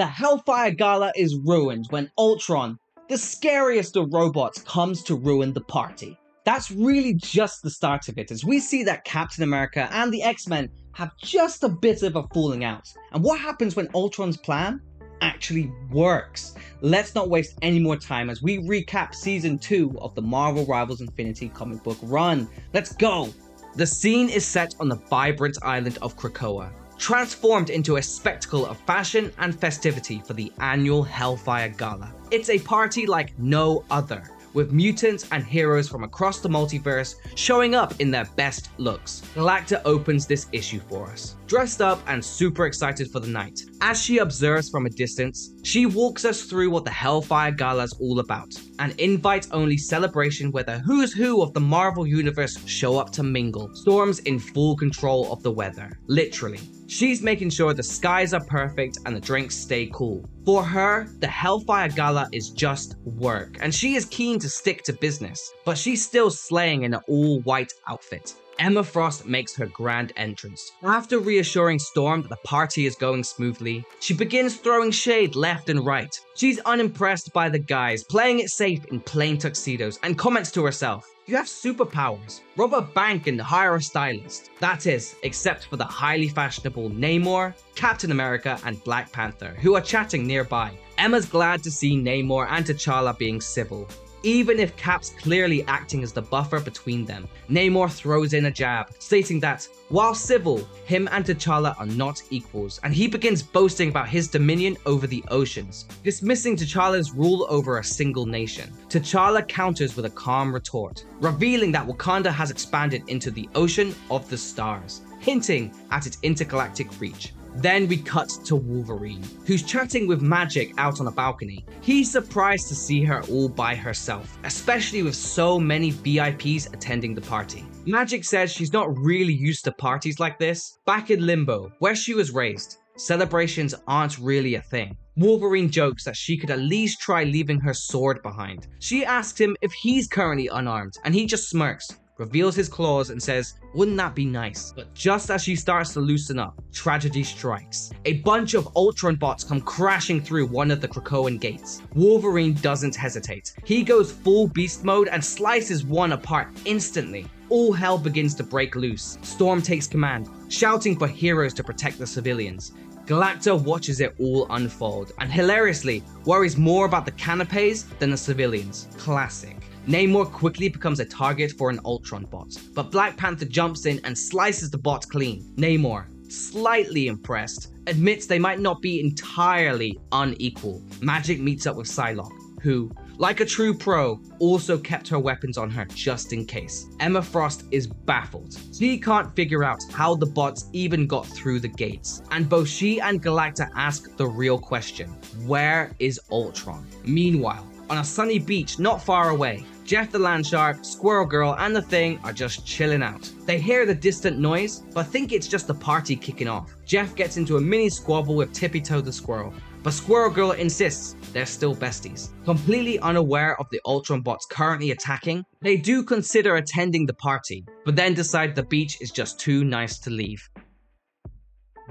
The Hellfire Gala is ruined when Ultron, the scariest of robots, comes to ruin the party. That's really just the start of it, as we see that Captain America and the X-Men have just a bit of a falling out. And what happens when Ultron's plan actually works? Let's not waste any more time as we recap Season 2 of the Marvel Rivals Infinity comic book run. Let's go! The scene is set on the vibrant island of Krakoa, transformed into a spectacle of fashion and festivity for the annual Hellfire Gala. It's a party like no other, with mutants and heroes from across the multiverse showing up in their best looks. Galacta opens this issue for us, dressed up and super excited for the night. As she observes from a distance, she walks us through what the Hellfire Gala is all about, an invite-only celebration where the who's who of the Marvel Universe show up to mingle. Storm's in full control of the weather, literally. She's making sure the skies are perfect and the drinks stay cool. For her, the Hellfire Gala is just work, and she is keen to stick to business, but she's still slaying in an all-white outfit. Emma Frost makes her grand entrance. After reassuring Storm that the party is going smoothly, she begins throwing shade left and right. She's unimpressed by the guys, playing it safe in plain tuxedos, and comments to herself, "You have superpowers. Rob a bank and hire a stylist." That is, except for the highly fashionable Namor, Captain America, and Black Panther, who are chatting nearby. Emma's glad to see Namor and T'Challa being civil, even if Cap's clearly acting as the buffer between them. Namor throws in a jab, stating that, while civil, him and T'Challa are not equals, and he begins boasting about his dominion over the oceans, dismissing T'Challa's rule over a single nation. T'Challa counters with a calm retort, revealing that Wakanda has expanded into the Ocean of the Stars, hinting at its intergalactic reach. Then we cut to Wolverine, who's chatting with Magik out on a balcony. He's surprised to see her all by herself, especially with so many VIPs attending the party. Magik says she's not really used to parties like this. Back in Limbo, where she was raised, celebrations aren't really a thing. Wolverine jokes that she could at least try leaving her sword behind. She asks him if he's currently unarmed, and he just smirks, reveals his claws and says, "Wouldn't that be nice?" But just as she starts to loosen up, tragedy strikes. A bunch of Ultron bots come crashing through one of the Krakoan gates. Wolverine doesn't hesitate. He goes full beast mode and slices one apart instantly. All hell begins to break loose. Storm takes command, shouting for heroes to protect the civilians. Galacta watches it all unfold and hilariously worries more about the canapes than the civilians. Classic. Namor quickly becomes a target for an Ultron bot, but Black Panther jumps in and slices the bot clean. Namor, slightly impressed, admits they might not be entirely unequal. Magik meets up with Psylocke, who, like a true pro, also kept her weapons on her just in case. Emma Frost is baffled. She can't figure out how the bots even got through the gates, and both she and Galacta ask the real question: where is Ultron? Meanwhile, on a sunny beach not far away, Jeff the Landshark, Squirrel Girl, and the Thing are just chilling out. They hear the distant noise, but think it's just the party kicking off. Jeff gets into a mini squabble with Tippy Toe the Squirrel, but Squirrel Girl insists they're still besties. Completely unaware of the Ultron bots currently attacking, they do consider attending the party, but then decide the beach is just too nice to leave.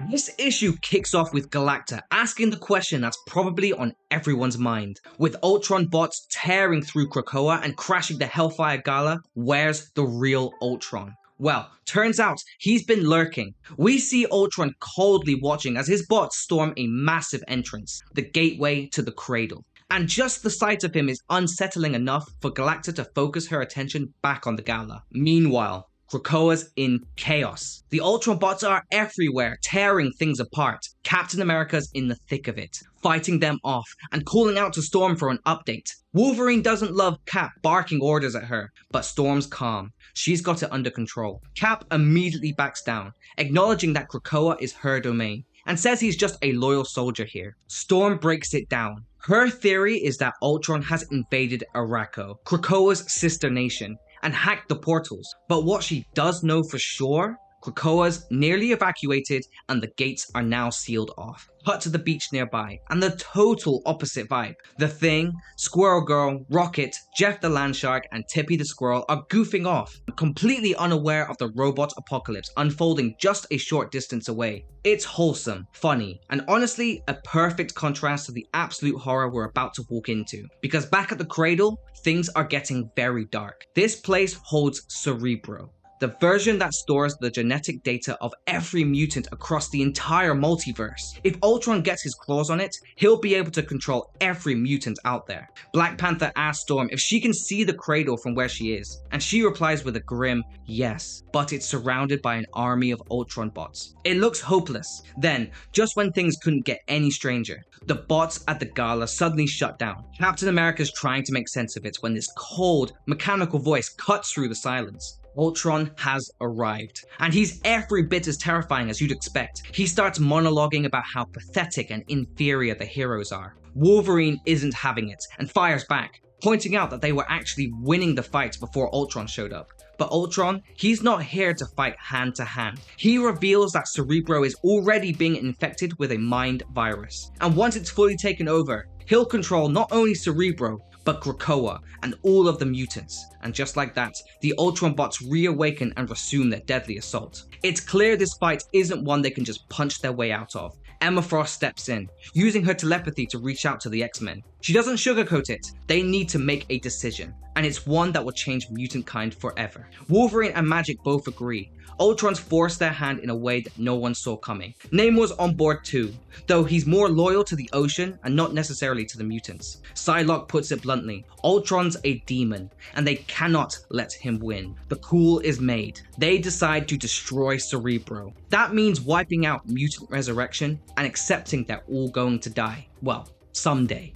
This issue kicks off with Galacta asking the question that's probably on everyone's mind. With Ultron bots tearing through Krakoa and crashing the Hellfire Gala, where's the real Ultron? Well, turns out he's been lurking. We see Ultron coldly watching as his bots storm a massive entrance, the gateway to the cradle. And just the sight of him is unsettling enough for Galacta to focus her attention back on the gala. Meanwhile, Krakoa's in chaos. The Ultron bots are everywhere, tearing things apart. Captain America's in the thick of it, fighting them off and calling out to Storm for an update. Wolverine doesn't love Cap barking orders at her, but Storm's calm. She's got it under control. Cap immediately backs down, acknowledging that Krakoa is her domain, and says he's just a loyal soldier here. Storm breaks it down. Her theory is that Ultron has invaded Arakko, Krakoa's sister nation, and hacked the portals. But what she does know for sure Krakoa's nearly evacuated and the gates are now sealed off. Cut to the beach nearby, and the total opposite vibe. The Thing, Squirrel Girl, Rocket, Jeff the Landshark, and Tippy the Squirrel are goofing off, completely unaware of the robot apocalypse unfolding just a short distance away. It's wholesome, funny, and honestly a perfect contrast to the absolute horror we're about to walk into. Because back at the cradle, things are getting very dark. This place holds Cerebro, the version that stores the genetic data of every mutant across the entire multiverse. If Ultron gets his claws on it, he'll be able to control every mutant out there. Black Panther asks Storm if she can see the cradle from where she is, and she replies with a grim yes, but it's surrounded by an army of Ultron bots. It looks hopeless. Then, just when things couldn't get any stranger, the bots at the gala suddenly shut down. Captain America's trying to make sense of it when this cold, mechanical voice cuts through the silence. Ultron has arrived, and he's every bit as terrifying as you'd expect. He starts monologuing about how pathetic and inferior the heroes are. Wolverine isn't having it, and fires back, pointing out that they were actually winning the fight before Ultron showed up. But Ultron, he's not here to fight hand to hand. He reveals that Cerebro is already being infected with a mind virus, and once it's fully taken over, he'll control not only Cerebro, but Krakoa and all of the mutants. And just like that, the Ultron bots reawaken and resume their deadly assault. It's clear this fight isn't one they can just punch their way out of. Emma Frost steps in, using her telepathy to reach out to the X-Men. She doesn't sugarcoat it. They need to make a decision, and it's one that will change mutant kind forever. Wolverine and Magik both agree. Ultron's forced their hand in a way that no one saw coming. Namor's on board too, though he's more loyal to the ocean and not necessarily to the mutants. Psylocke puts it bluntly, Ultron's a demon, and they cannot let him win. The call is made. They decide to destroy Cerebro. That means wiping out mutant resurrection and accepting they're all going to die. Well, someday.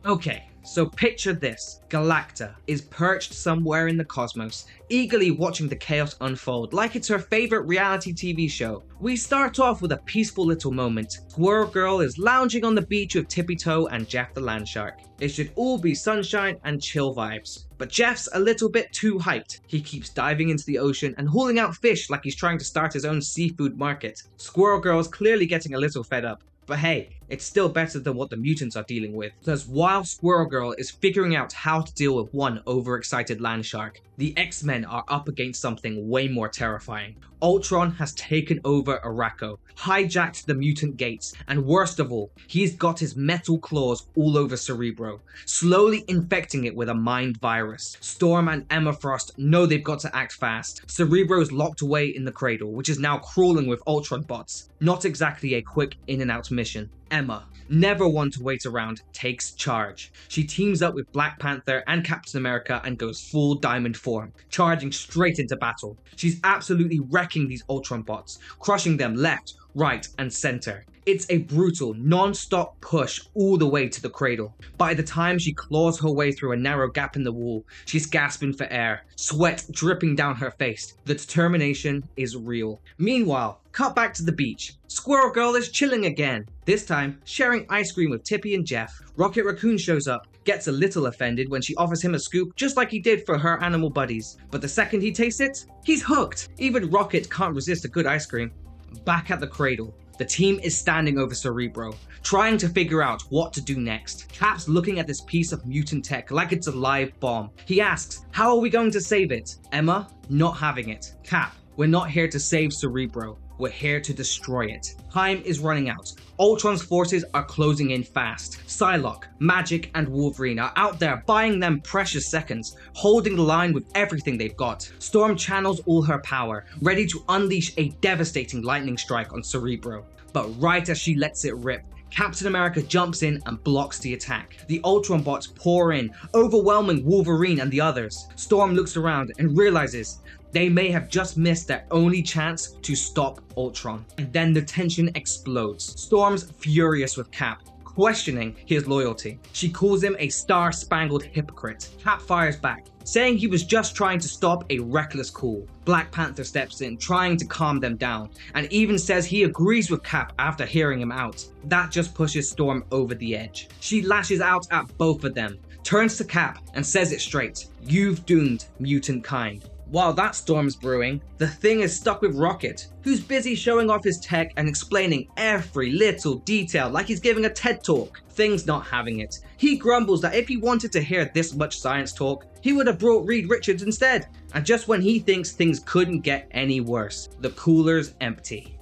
Okay. So picture this, Galacta is perched somewhere in the cosmos, eagerly watching the chaos unfold like it's her favorite reality TV show. We start off with a peaceful little moment. Squirrel Girl is lounging on the beach with Tippy Toe and Jeff the Landshark. It should all be sunshine and chill vibes. But Jeff's a little bit too hyped. He keeps diving into the ocean and hauling out fish like he's trying to start his own seafood market. Squirrel Girl's clearly getting a little fed up. But hey, it's still better than what the mutants are dealing with. Because while Squirrel Girl is figuring out how to deal with one overexcited Landshark, the X-Men are up against something way more terrifying. Ultron has taken over Arakko, hijacked the mutant gates, and worst of all, he's got his metal claws all over Cerebro, slowly infecting it with a mind virus. Storm and Emma Frost know they've got to act fast. Cerebro's locked away in the cradle, which is now crawling with Ultron bots. Not exactly a quick in and out mission. Emma, never one to wait around, takes charge. She teams up with Black Panther and Captain America and goes full diamond form, charging straight into battle. She's absolutely wrecking these Ultron bots, crushing them left, right, and center. It's a brutal, non-stop push all the way to the cradle. By the time she claws her way through a narrow gap in the wall, she's gasping for air, sweat dripping down her face. The determination is real. Meanwhile, cut back to the beach. Squirrel Girl is chilling again, this time sharing ice cream with Tippy and Jeff. Rocket Raccoon shows up, gets a little offended when she offers him a scoop just like he did for her animal buddies. But the second he tastes it, he's hooked. Even Rocket can't resist a good ice cream. Back at the cradle, the team is standing over Cerebro, trying to figure out what to do next. Cap's looking at this piece of mutant tech like it's a live bomb. He asks, how are we going to save it? Emma, not having it. Cap, we're not here to save Cerebro. We're here to destroy it. Time is running out. Ultron's forces are closing in fast. Psylocke, Magik, and Wolverine are out there buying them precious seconds, holding the line with everything they've got. Storm channels all her power, ready to unleash a devastating lightning strike on Cerebro. But right as she lets it rip, Captain America jumps in and blocks the attack. The Ultron bots pour in, overwhelming Wolverine and the others. Storm looks around and realizes they may have just missed their only chance to stop Ultron. And then the tension explodes. Storm's furious with Cap, questioning his loyalty. She calls him a star-spangled hypocrite. Cap fires back, saying he was just trying to stop a reckless coup. Black Panther steps in, trying to calm them down, and even says he agrees with Cap after hearing him out. That just pushes Storm over the edge. She lashes out at both of them, turns to Cap and says it straight. You've doomed mutant kind. While that storm's brewing, the Thing is stuck with Rocket, who's busy showing off his tech and explaining every little detail like he's giving a TED talk. Thing's not having it. He grumbles that if he wanted to hear this much science talk, he would have brought Reed Richards instead. And just when he thinks things couldn't get any worse, the cooler's empty.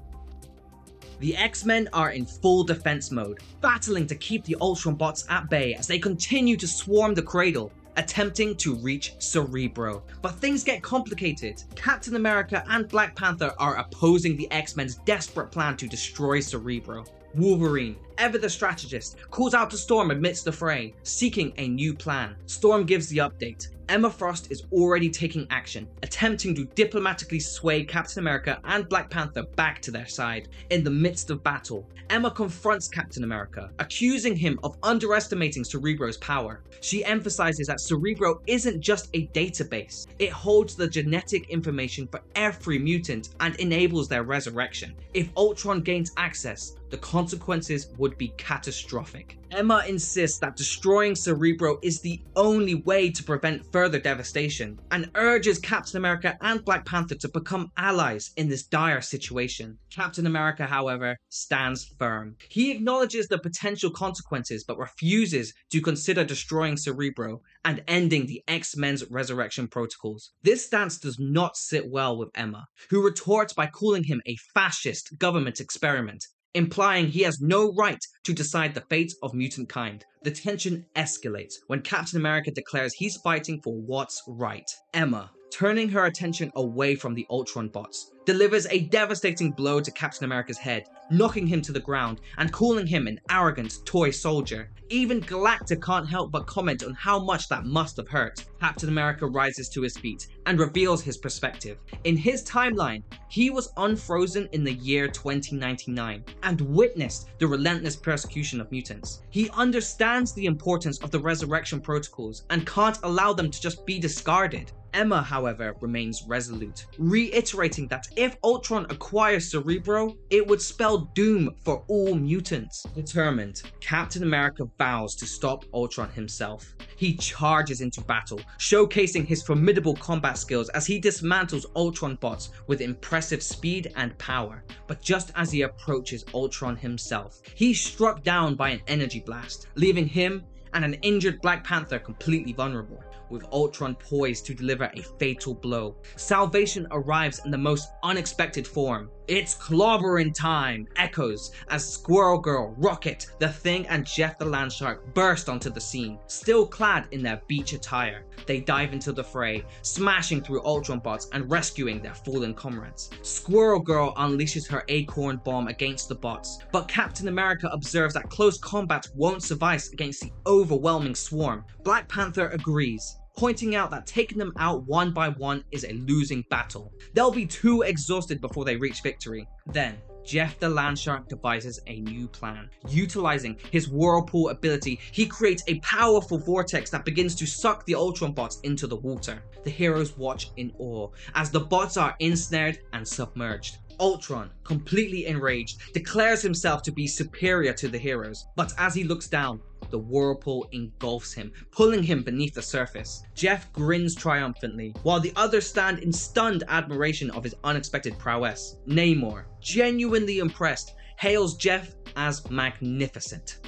The X-Men are in full defense mode, battling to keep the Ultron bots at bay as they continue to swarm the cradle, attempting to reach Cerebro. But things get complicated. Captain America and Black Panther are opposing the X-Men's desperate plan to destroy Cerebro. Wolverine, ever the strategist, calls out to Storm amidst the fray, seeking a new plan. Storm gives the update. Emma Frost is already taking action, attempting to diplomatically sway Captain America and Black Panther back to their side. In the midst of battle, Emma confronts Captain America, accusing him of underestimating Cerebro's power. She emphasizes that Cerebro isn't just a database, it holds the genetic information for every mutant and enables their resurrection. If Ultron gains access, the consequences would be catastrophic. Emma insists that destroying Cerebro is the only way to prevent further devastation, and urges Captain America and Black Panther to become allies in this dire situation. Captain America, however, stands firm. He acknowledges the potential consequences but refuses to consider destroying Cerebro and ending the X-Men's resurrection protocols. This stance does not sit well with Emma, who retorts by calling him a fascist government experiment, implying he has no right to decide the fate of mutant kind. The tension escalates when Captain America declares he's fighting for what's right. Emma, turning her attention away from the Ultron bots, delivers a devastating blow to Captain America's head, knocking him to the ground and calling him an arrogant toy soldier. Even Galacta can't help but comment on how much that must have hurt. Captain America rises to his feet and reveals his perspective. In his timeline, he was unfrozen in the year 2099 and witnessed the relentless persecution of mutants. He understands the importance of the resurrection protocols and can't allow them to just be discarded. Emma, however, remains resolute, reiterating that if Ultron acquires Cerebro, it would spell doom for all mutants. Determined, Captain America vows to stop Ultron himself. He charges into battle, showcasing his formidable combat skills as he dismantles Ultron bots with impressive speed and power. But just as he approaches Ultron himself, he's struck down by an energy blast, leaving him and an injured Black Panther completely vulnerable. With Ultron poised to deliver a fatal blow, salvation arrives in the most unexpected form. "It's clobbering time!" echoes as Squirrel Girl, Rocket, the Thing and Jeff the Landshark burst onto the scene. Still clad in their beach attire, they dive into the fray, smashing through Ultron bots and rescuing their fallen comrades. Squirrel Girl unleashes her acorn bomb against the bots, but Captain America observes that close combat won't suffice against the overwhelming swarm. Black Panther agrees, pointing out that taking them out one by one is a losing battle. They'll be too exhausted before they reach victory. Then, Jeff the Landshark devises a new plan. Utilizing his whirlpool ability, he creates a powerful vortex that begins to suck the Ultron bots into the water. The heroes watch in awe as the bots are ensnared and submerged. Ultron, completely enraged, declares himself to be superior to the heroes, but as he looks down, the whirlpool engulfs him, pulling him beneath the surface. Jeff grins triumphantly, while the others stand in stunned admiration of his unexpected prowess. Namor, genuinely impressed, hails Jeff as magnificent.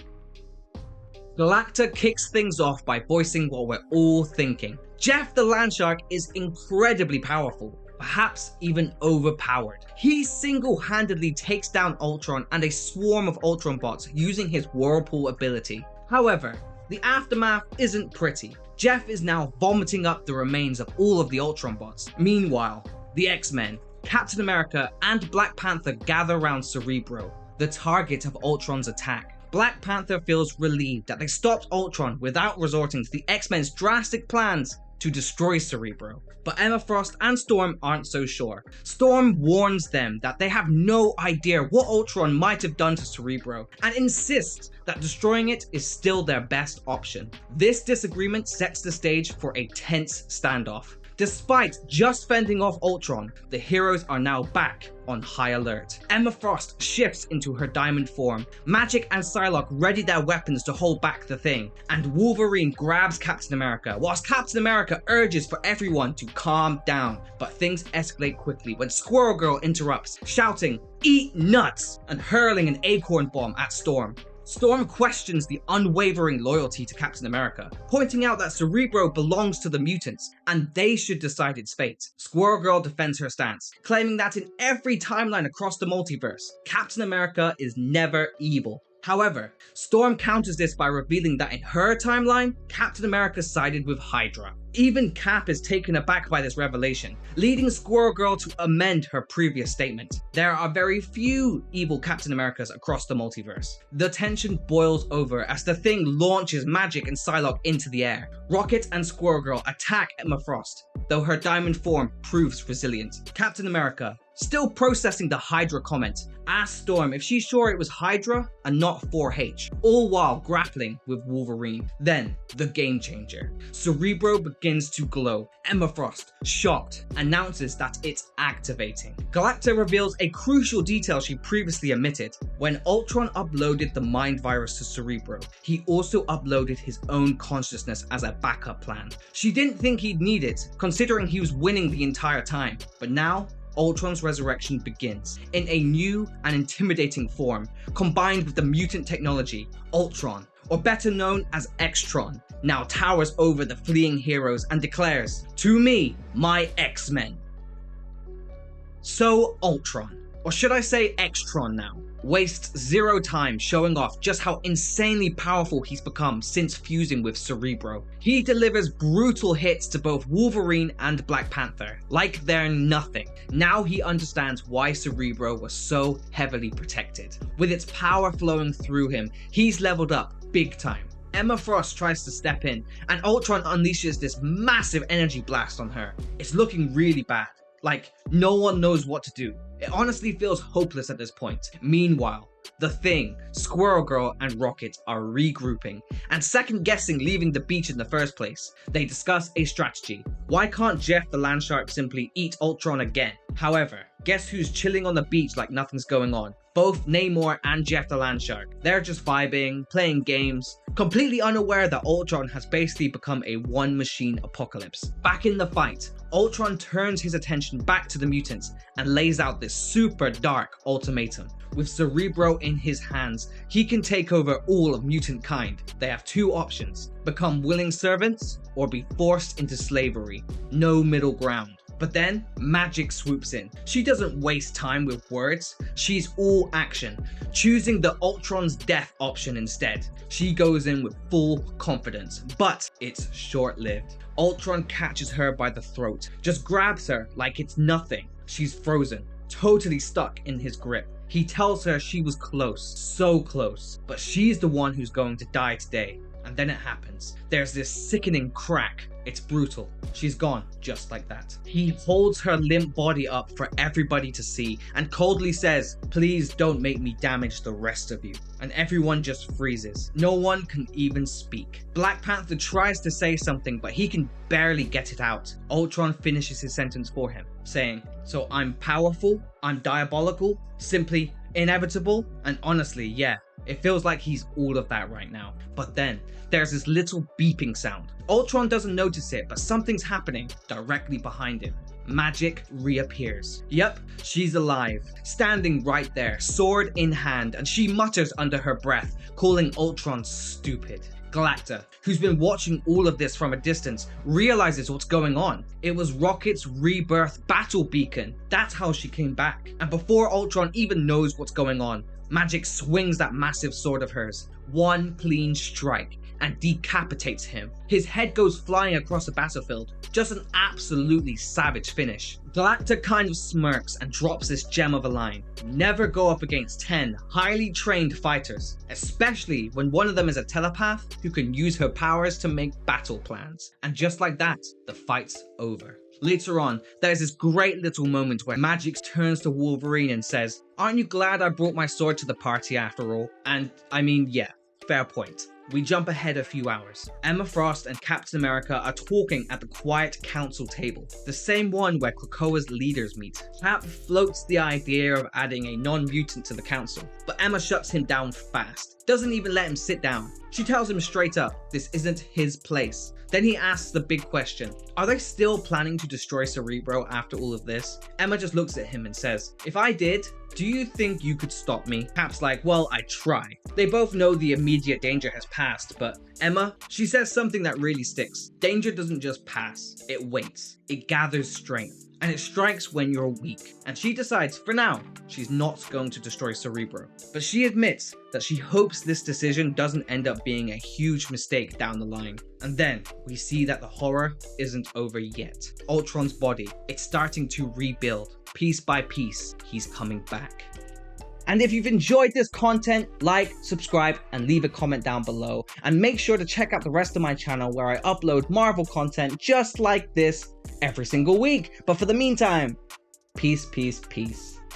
Galacta kicks things off by voicing what we're all thinking. Jeff the Landshark is incredibly powerful, perhaps even overpowered. He single-handedly takes down Ultron and a swarm of Ultron bots using his whirlpool ability. However, the aftermath isn't pretty. Jeff is now vomiting up the remains of all of the Ultron bots. Meanwhile, the X-Men, Captain America, and Black Panther gather around Cerebro, the target of Ultron's attack. Black Panther feels relieved that they stopped Ultron without resorting to the X-Men's drastic plans to destroy Cerebro. But Emma Frost and Storm aren't so sure. Storm warns them that they have no idea what Ultron might have done to Cerebro, and insists that destroying it is still their best option. This disagreement sets the stage for a tense standoff. Despite just fending off Ultron, the heroes are now back on high alert. Emma Frost shifts into her diamond form, Magik and Psylocke ready their weapons to hold back the Thing, and Wolverine grabs Captain America, whilst Captain America urges for everyone to calm down. But things escalate quickly when Squirrel Girl interrupts, shouting, "Eat nuts!" and hurling an acorn bomb at Storm. Storm questions the unwavering loyalty to Captain America, pointing out that Cerebro belongs to the mutants, and they should decide its fate. Squirrel Girl defends her stance, claiming that in every timeline across the multiverse, Captain America is never evil. However, Storm counters this by revealing that in her timeline, Captain America sided with Hydra. Even Cap is taken aback by this revelation, leading Squirrel Girl to amend her previous statement. There are very few evil Captain Americas across the multiverse. The tension boils over as the Thing launches Magik and Psylocke into the air. Rocket and Squirrel Girl attack Emma Frost, though her diamond form proves resilient. Captain America, still processing the Hydra comment, asks Storm if she's sure it was Hydra and not 4H, all while grappling with Wolverine. Then, the game changer. Cerebro begins to glow. Emma Frost, shocked, announces that it's activating. Galacta reveals a crucial detail she previously omitted. When Ultron uploaded the mind virus to Cerebro, he also uploaded his own consciousness as a backup plan. She didn't think he'd need it, considering he was winning the entire time, but now, Ultron's resurrection begins, in a new and intimidating form, combined with the mutant technology. Ultron, or better known as X-Tron, now towers over the fleeing heroes and declares, "To me, my X-Men." So Ultron, or should I say X-Tron now, wastes zero time showing off just how insanely powerful he's become since fusing with Cerebro. He delivers brutal hits to both Wolverine and Black Panther, like they're nothing. Now he understands why Cerebro was so heavily protected. With its power flowing through him, he's leveled up big time. Emma Frost tries to step in, and Ultron unleashes this massive energy blast on her. It's looking really bad. Like, no one knows what to do. It honestly feels hopeless at this point. Meanwhile, the Thing, Squirrel Girl, and Rocket are regrouping and second guessing leaving the beach in the first place. They discuss a strategy. Why can't Jeff the Landshark simply eat Ultron again? However, guess who's chilling on the beach like nothing's going on? Both Namor and Jeff the Landshark. They're just vibing, playing games, completely unaware that Ultron has basically become a one-machine apocalypse. Back in the fight, Ultron turns his attention back to the mutants and lays out this super dark ultimatum. With Cerebro in his hands, he can take over all of mutant kind. They have two options: become willing servants or be forced into slavery. No middle ground. But then, Magik swoops in. She doesn't waste time with words, she's all action, choosing the Ultron's death option instead. She goes in with full confidence, but it's short-lived. Ultron catches her by the throat, just grabs her like it's nothing. She's frozen, totally stuck in his grip. He tells her she was close, so close, but she's the one who's going to die today. And then it happens. There's this sickening crack. It's brutal. She's gone just like that. He holds her limp body up for everybody to see and coldly says, "Please don't make me damage the rest of you." And everyone just freezes. No one can even speak. Black Panther tries to say something, but he can barely get it out. Ultron finishes his sentence for him, saying, "So I'm powerful, I'm diabolical, simply inevitable," and honestly, yeah, it feels like he's all of that right now. But then, there's this little beeping sound. Ultron doesn't notice it, but something's happening directly behind him. Magik reappears. Yep, she's alive, standing right there, sword in hand, and she mutters under her breath, calling Ultron stupid. Galacta, who's been watching all of this from a distance, realizes what's going on. It was Rocket's rebirth battle beacon. That's how she came back. And before Ultron even knows what's going on, Magik swings that massive sword of hers, one clean strike, and decapitates him. His head goes flying across the battlefield. Just an absolutely savage finish. Galacta kind of smirks and drops this gem of a line. Never go up against 10 highly trained fighters, especially when one of them is a telepath who can use her powers to make battle plans. And just like that, the fight's over. Later on, there's this great little moment where Magik turns to Wolverine and says, "Aren't you glad I brought my sword to the party after all?" And I mean, yeah, Fair point. We jump ahead a few hours. Emma Frost and Captain America are talking at the quiet council table, the same one where Krakoa's leaders meet. Cap floats the idea of adding a non-mutant to the council, but Emma shuts him down fast, doesn't even let him sit down. She tells him straight up, this isn't his place. Then he asks the big question, are they still planning to destroy Cerebro after all of this? Emma just looks at him and says, if I did, do you think you could stop me? Cap's like, well, I'd try. They both know the immediate danger has passed, but Emma, she says something that really sticks. Danger doesn't just pass, it waits. It gathers strength. And it strikes when you're weak. And she decides, for now, she's not going to destroy Cerebro. But she admits that she hopes this decision doesn't end up being a huge mistake down the line. And then we see that the horror isn't over yet. Ultron's body, it's starting to rebuild. Piece by piece, he's coming back. And if you've enjoyed this content, like, subscribe, and leave a comment down below. And make sure to check out the rest of my channel where I upload Marvel content just like this every single week. But for the meantime, peace, peace, peace.